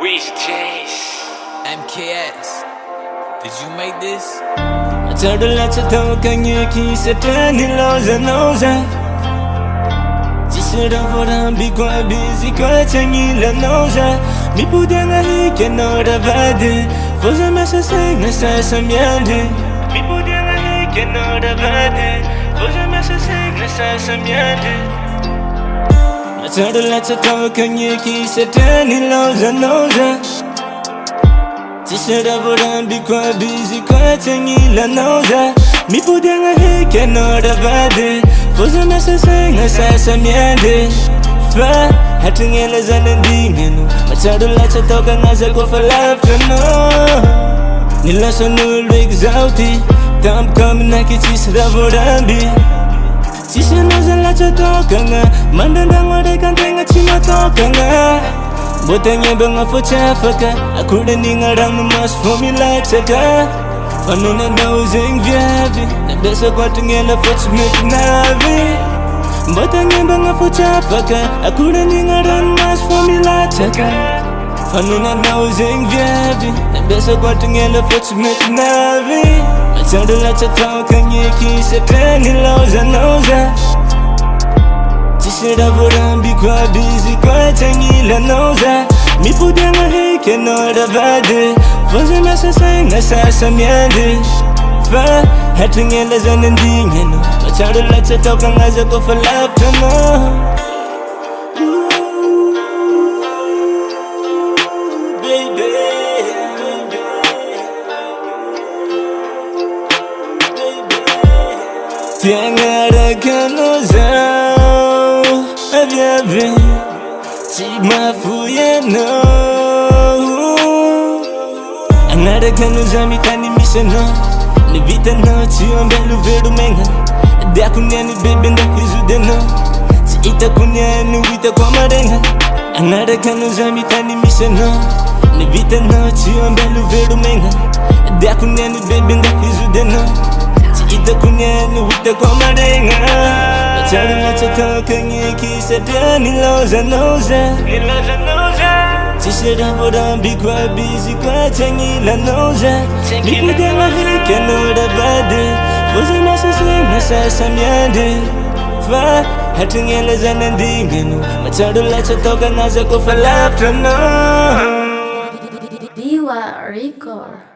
Weezy Jace. MKS, did you make this? I told her let's talk and you kiss it and he loves and knows it. She said I'm for them be quite busy, quite and you knows it. Me put in a he cannot have it. For the message saying I say some yandy. Me put in a he cannot have it. For the message saying I say some yandy. I told her let's talk and you kiss it and he loves and knows it. She said I would be quite busy, quite and you knows it. Me put in a he cannot have it. For the message saying I say some yandy. Fa, hatching in as an ending. I told her let's talk and as I go for life to know. Nila so no exalted. Time coming like it's just that would be. She said no let's talk and Mandang what I can think it's not talking. But then you bring up for Chafaka. I couldn't hang around the mask for me like Saka. Fun on a nosing Viavi. The best of what in the foot make Navi. But then you bring up for Chafaka. I couldn't hang around the mask for me like Saka. Fun on a nosing Viavi. The best of what in the foot make Navi. I told her let's talk and you kiss it and he loves and knows that. She said I would be quite busy, quite and you knows that. Me put in a he cannot have it. For the message saying I say some yandy. Fa, hatching in as an ending. I told her let's talk and as I go for life to know. Tiangara kanozao aviavi Timafuye no Anara kanozami tani misano Ni vita no Tiambelu veru menga Dakunyani baby nda hizude no Tiita kunyani wita kwa marenga Anara kanozami tani misano Ni vita no Tiambelu veru menga Dakunyani baby nda hizude no Ita kunyani wita kwa marenga. I tell her let's talk and you kiss it and he loves and knows it. She said I would be quite busy, quite and he knows it. Me put in a he cannot have it. For the message I say some yandy. Fa, hatching in as an ending. I tell her let's talk and as I go for life to know. Biwa Record.